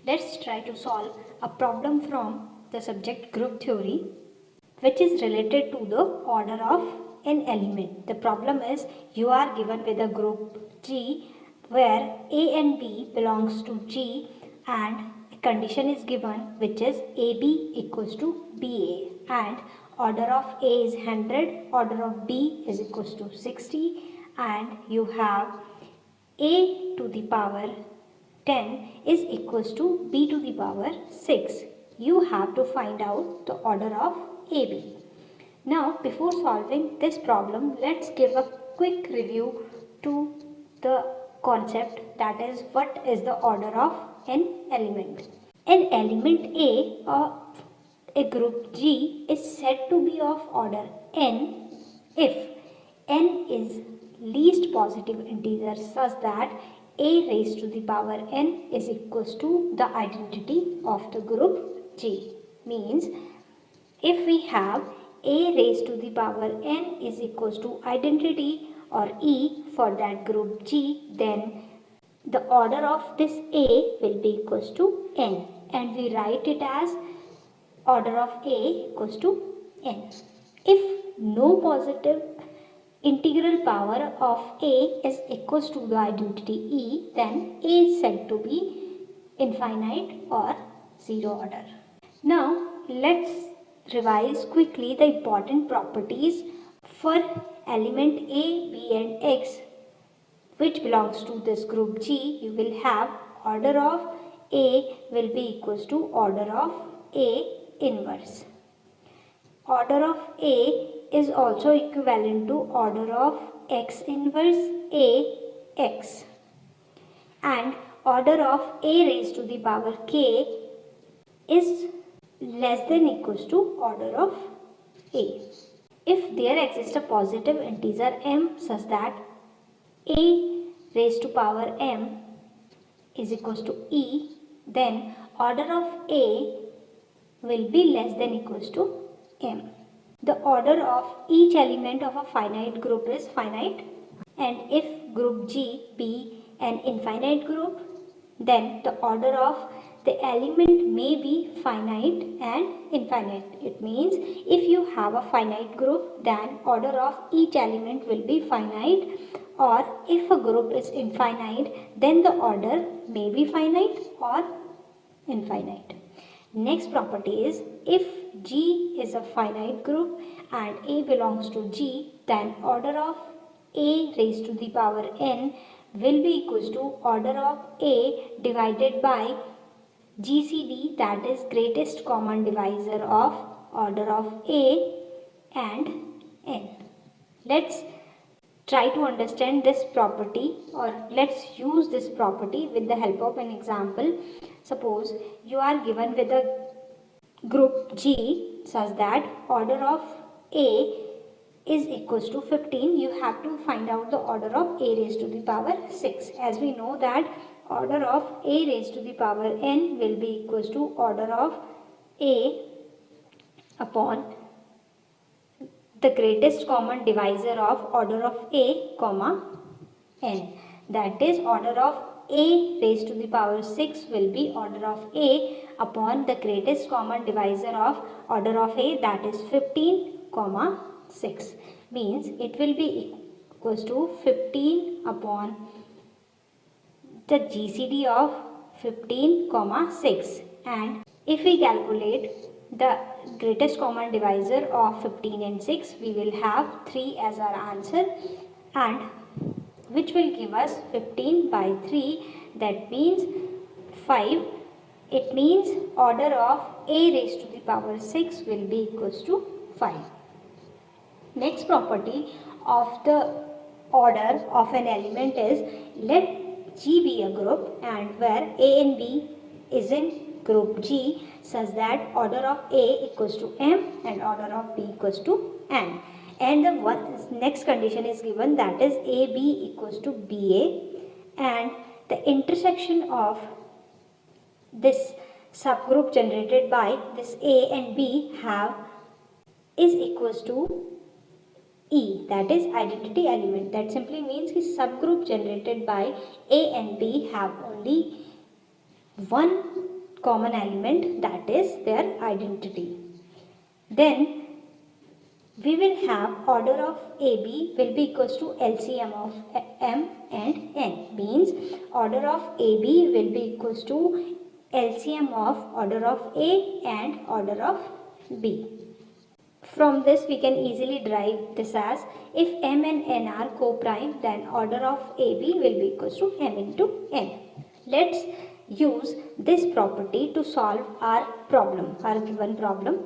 Let's try to solve a problem from the subject group theory which is related to the order of an element. The problem is you are given with a group G where A and B belongs to G and a condition is given which is AB equals to BA and order of A is 100, order of B is equals to 60 and you have A to the power 10 is equals to b to the power 6. You have to find out the order of AB. Now, before solving this problem, let's give a quick review to the concept, that is what is the order of an element. An element A of a group G is said to be of order n if n is least positive integer such that a raised to the power n is equals to the identity of the group G. Means if we have a raised to the power n is equals to identity or e for that group G, then the order of this A will be equals to n and we write it as order of A equals to n. If no positive integral power of A is equals to the identity E, then A is said to be infinite or zero order. Now let's revise quickly the important properties for element A, B and X which belongs to this group G. You will have order of A will be equals to order of A inverse. Order of A is also equivalent to order of X inverse A X and order of A raised to the power K is less than equals to order of A. If there exists a positive integer m such that A raised to power m is equals to E, then order of A will be less than equals to m. The order of each element of a finite group is finite, and if group G be an infinite group, then the order of the element may be finite and infinite. It means if you have a finite group, then order of each element will be finite, or if a group is infinite, then the order may be finite or infinite. Next property is if G is a finite group and A belongs to G, then order of A raised to the power n will be equals to order of A divided by GCD, that is greatest common divisor of order of A and n. Let's try to understand this property, or let's use this property with the help of an example. Suppose you are given with a group G such that order of A is equals to 15. You have to find out the order of A raised to the power 6. As we know that order of A raised to the power n will be equals to order of A upon the greatest common divisor of order of A comma n. That is order of A raised to the power 6 will be order of A upon the greatest common divisor of order of A, that is 15 comma 6. Means it will be equals to 15 upon the GCD of 15 comma 6, and if we calculate the greatest common divisor of 15 and 6, we will have 3 as our answer, and which will give us 15 by 3, that means 5. It means order of A raised to the power 6 will be equals to 5. Next property of the order of an element is, let G be a group and where A and B is in group G such that order of A equals to M and order of B equals to N. And the next condition is given, that is AB equals to BA, and the intersection of this subgroup generated by this A and B have is equals to E, that is identity element. That simply means the subgroup generated by A and B have only one common element, that is their identity. Then we will have order of AB will be equals to LCM of M and N, means order of AB will be equals to LCM of order of A and order of B. From this we can easily derive this as, if M and N are co-prime, then order of AB will be equals to M into N. Let's use this property to solve our problem, our given problem.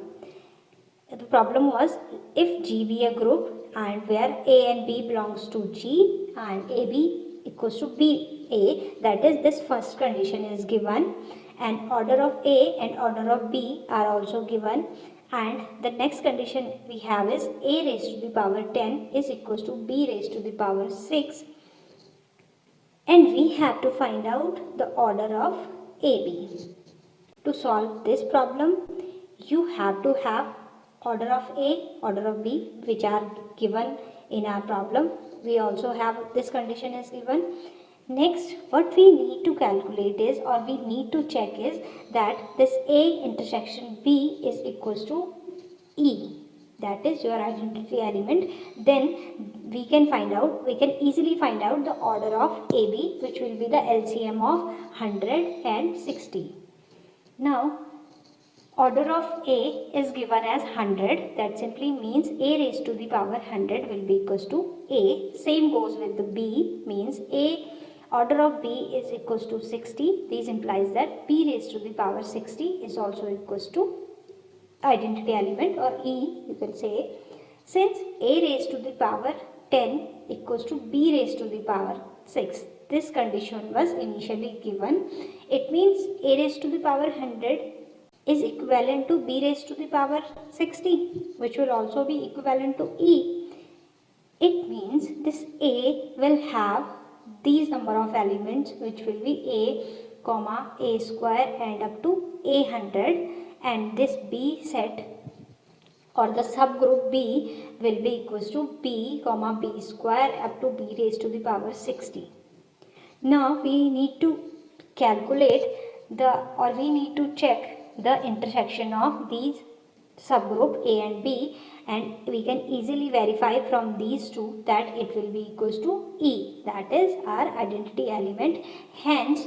The problem was, if G be a group and where A and B belongs to G and AB equals to BA, that is this first condition is given, and order of A and order of B are also given, and the next condition we have is A raised to the power 10 is equals to B raised to the power 6, and we have to find out the order of AB. To solve this problem, you have to have order of A, order of B, which are given in our problem. We also have this condition is given. Next, what we need to calculate is, or we need to check is, that this A intersection B is equals to E. That is your identity element. Then we can easily find out the order of AB, which will be the LCM of 100 and 60. Now, order of A is given as 100. That simply means A raised to the power 100 will be equals to A. Same goes with the B, means A order of B is equals to 60. This implies that B raised to the power 60 is also equals to identity element, or E you can say. Since A raised to the power 10 equals to B raised to the power 6, this condition was initially given. It means A raised to the power 100 is equivalent to B raised to the power 60, which will also be equivalent to E. It means this A will have these number of elements, which will be A, comma, A square and up to A100, and this B set or the subgroup B will be equals to B, comma, B square up to B raised to the power 60. Now we need to calculate we need to check the intersection of these subgroup A and B, and we can easily verify from these two that it will be equals to E, that is our identity element. Hence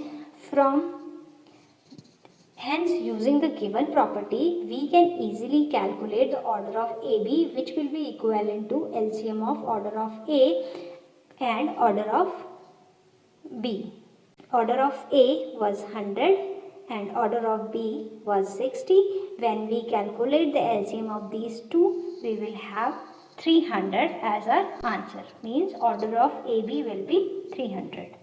using the given property, we can easily calculate the order of AB, which will be equivalent to LCM of order of A and order of B. Order of A was 100 and order of B was 60. When we calculate the LCM of these two, we will have 300 as our answer. Means order of AB will be 300.